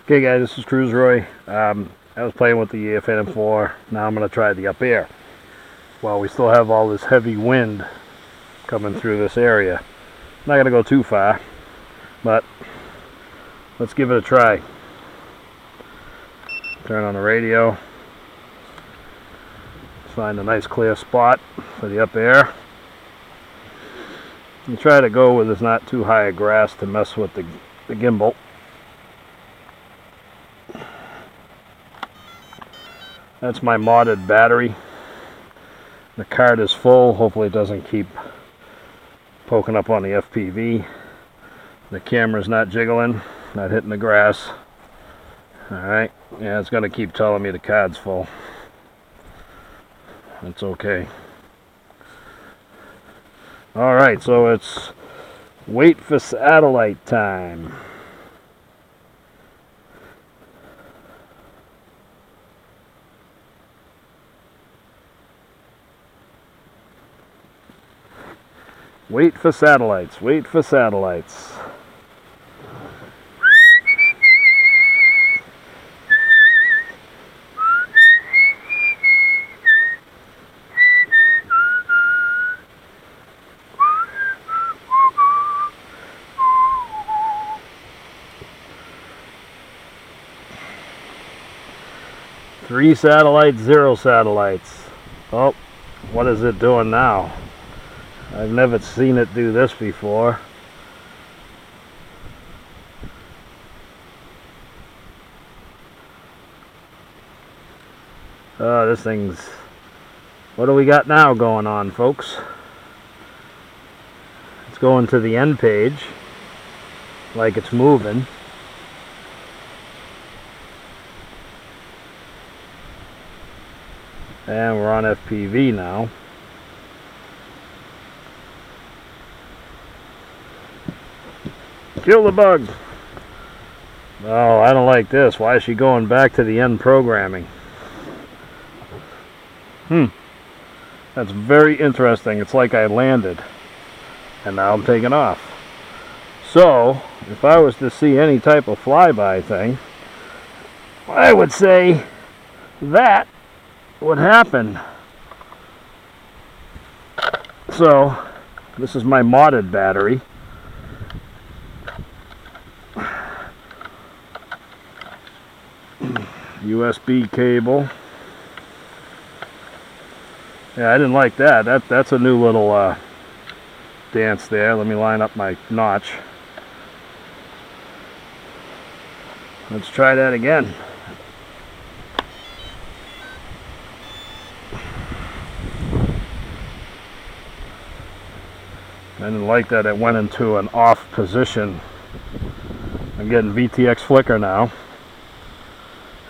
Okay guys, this is Cruise Roy. I was playing with the Phantom 4. Now I'm going to try the UpAir. Well, we still have all this heavy wind coming through this area. Not going to go too far, but let's give it a try. Turn on the radio. Let's find a nice clear spot for the UpAir. You try to go where there's not too high a grass to mess with the gimbal. That's my modded battery. The card is full. Hopefully it doesn't keep poking up on the FPV. The camera's not jiggling, not hitting the grass. Alright, yeah, it's going to keep telling me the card's full. That's okay. Alright, so it's wait for satellite time. Wait for satellites, wait for satellites. Three satellites, 0 satellites. Oh, what is it doing now? I've never seen it do this before. Oh, this thing's... What do we got now going on, folks? It's going to the end page, like it's moving. And we're on FPV now. Kill the bug! Oh, I don't like this. Why is she going back to the end programming? That's very interesting. It's like I landed and now I'm taking off. So, if I was to see any type of flyby thing, I would say that would happen. So, this is my modded battery. USB cable. Yeah, I didn't like that. That's a new little dance there. Let me line up my notch. Let's try that again. I didn't like that it went into an off position. I'm getting VTX flicker now.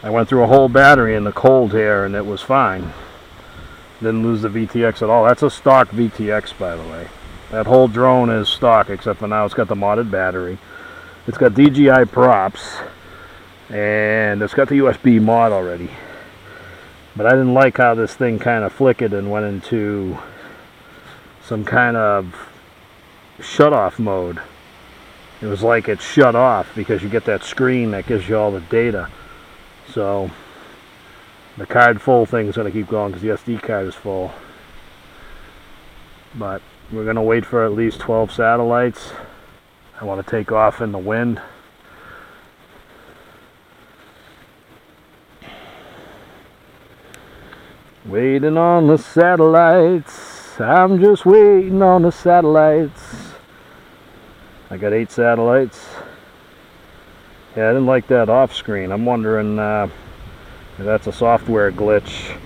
I went through a whole battery in the cold here and it was fine. Didn't lose the VTX at all. That's a stock VTX, by the way. That whole drone is stock, except for now it's got the modded battery. It's got DJI props, and it's got the USB mod already. But I didn't like how this thing kind of flickered and went into some kind of shut-off mode. It was like it shut off because you get that screen that gives you all the data. So the card full thing is going to keep going because the SD card is full. But we're going to wait for at least 12 satellites. I want to take off in the wind. Waiting on the satellites. I'm just waiting on the satellites. I got 8 satellites. Yeah, I didn't like that off screen. I'm wondering if that's a software glitch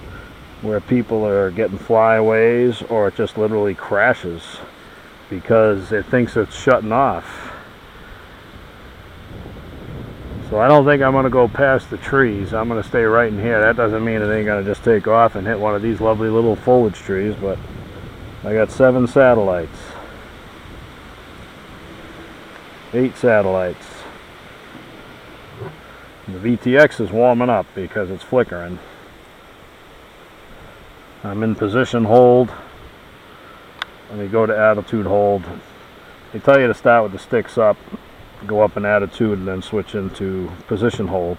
where people are getting flyaways, or it just literally crashes because it thinks it's shutting off. So I don't think I'm going to go past the trees. I'm going to stay right in here. That doesn't mean it ain't going to just take off and hit one of these lovely little foliage trees, but I got 7 satellites. 8 satellites. The VTX is warming up because it's flickering. I'm in position hold. Let me go to attitude hold. They tell you to start with the sticks up. go up in attitude and then switch into position hold,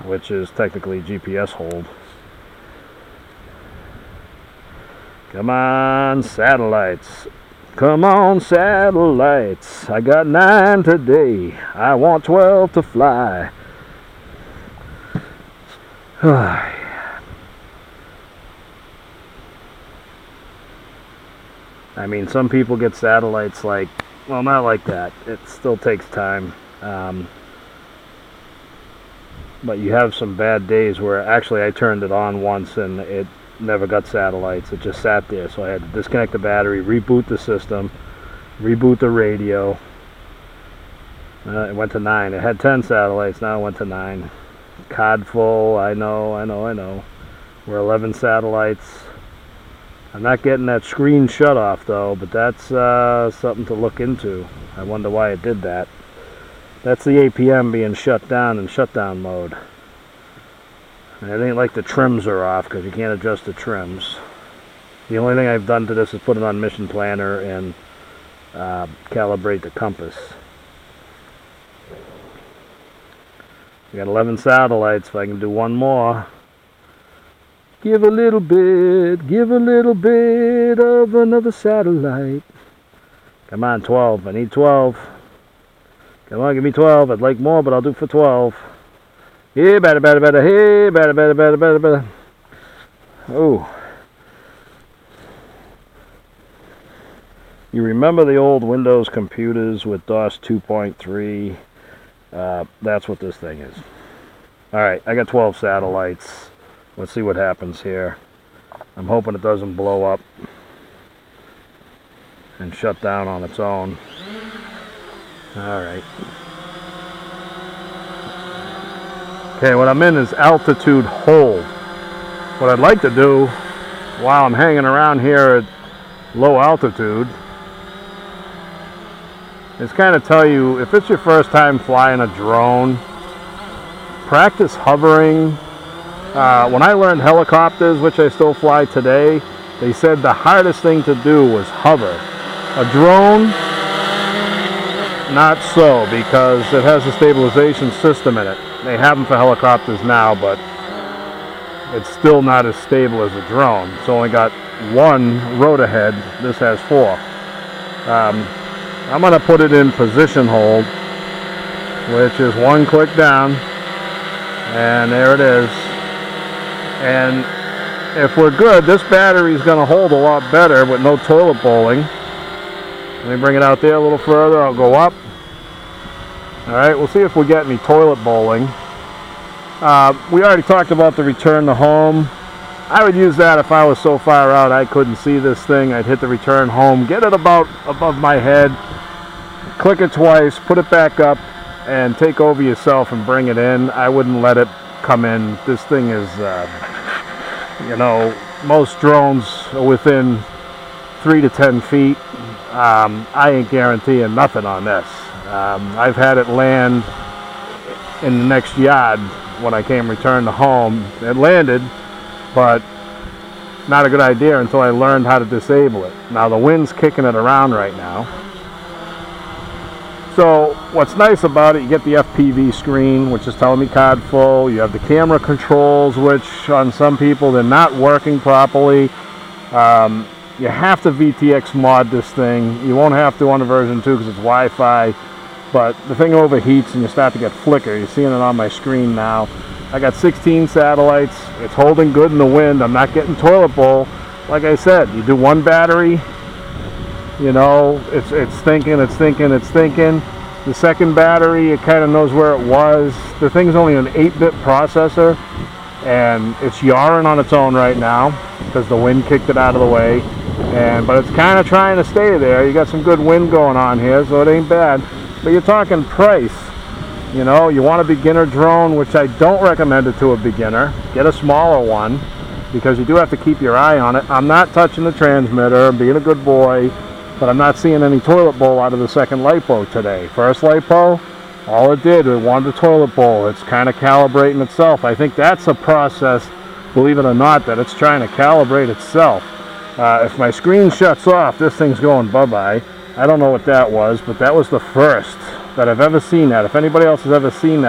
which is technically GPS hold. Come on, satellites. Come on, satellites. I got 9 today. I want 12 to fly. I mean, some people get satellites like, well, not like that. It still takes time. But you have some bad days where actually I turned it on once and it never got satellites. It just sat there. So I had to disconnect the battery, reboot the system, reboot the radio. It went to 9. It had 10 satellites. Now it went to 9. Cod full. I know. We're 11 satellites. I'm not getting that screen shut off though, but that's something to look into. I wonder why it did that. That's the APM being shut down in shutdown mode. And it ain't like the trims are off because you can't adjust the trims. The only thing I've done to this is put it on Mission Planner and calibrate the compass. We got 11 satellites. If I can do one more. Give a little bit of another satellite. Come on, 12. I need 12. Come on, give me 12. I'd like more, but I'll do for 12. Hey, better. Hey, better. Oh. You remember the old Windows computers with DOS 2.3? That's what this thing is. Alright, I got 12 satellites. Let's see what happens here. I'm hoping it doesn't blow up and shut down on its own. Alright. Okay, what I'm in is altitude hold. What I'd like to do while I'm hanging around here at low altitude is kind of tell you, if it's your first time flying a drone, practice hovering. When I learned helicopters, which I still fly today, they said the hardest thing to do was hover. A drone, not so, because it has a stabilization system in it. They have them for helicopters now, but it's still not as stable as a drone. It's only got 1 rotor head. This has 4. I'm going to put it in position hold, which is 1 click down, and there it is. And if we're good, this battery is going to hold a lot better with no toilet bowling. Let me bring it out there a little further. I'll go up. Alright, we'll see if we get any toilet bowling. We already talked about the return to home. I would use that if I was so far out I couldn't see this thing. I'd hit the return home, get it about above my head, click it twice, put it back up, and take over yourself and bring it in. I wouldn't let it come in. This thing is, most drones are within 3 to 10 feet. I ain't guaranteeing nothing on this. I've had it land in the next yard when I came return to home. It landed, but not a good idea until I learned how to disable it. Now the wind's kicking it around right now. So what's nice about it, you get the FPV screen, which is telling me cod full. You have the camera controls, which on some people they're not working properly. You have to VTX mod this thing. You won't have to on the version 2 because it's Wi-Fi, but the thing overheats and you start to get flicker. You're seeing it on my screen now. I got 16 satellites. It's holding good in the wind. I'm not getting toilet bowl. Like I said, you do 1 battery, you know, it's thinking. The second battery, it kind of knows where it was. The thing's only an 8-bit processor, and it's yawing on its own right now because the wind kicked it out of the way. But it's kind of trying to stay there. You got some good wind going on here, so it ain't bad. But you're talking price. You know, you want a beginner drone, which I don't recommend it to a beginner. Get a smaller one, because you do have to keep your eye on it. I'm not touching the transmitter, I'm being a good boy, but I'm not seeing any toilet bowl out of the second LiPo today. First LiPo, all it did, it wanted the toilet bowl. It's kind of calibrating itself. I think that's a process, believe it or not, that it's trying to calibrate itself. If my screen shuts off, this thing's going bye-bye. I don't know what that was, but that was the first that I've ever seen that. If anybody else has ever seen that,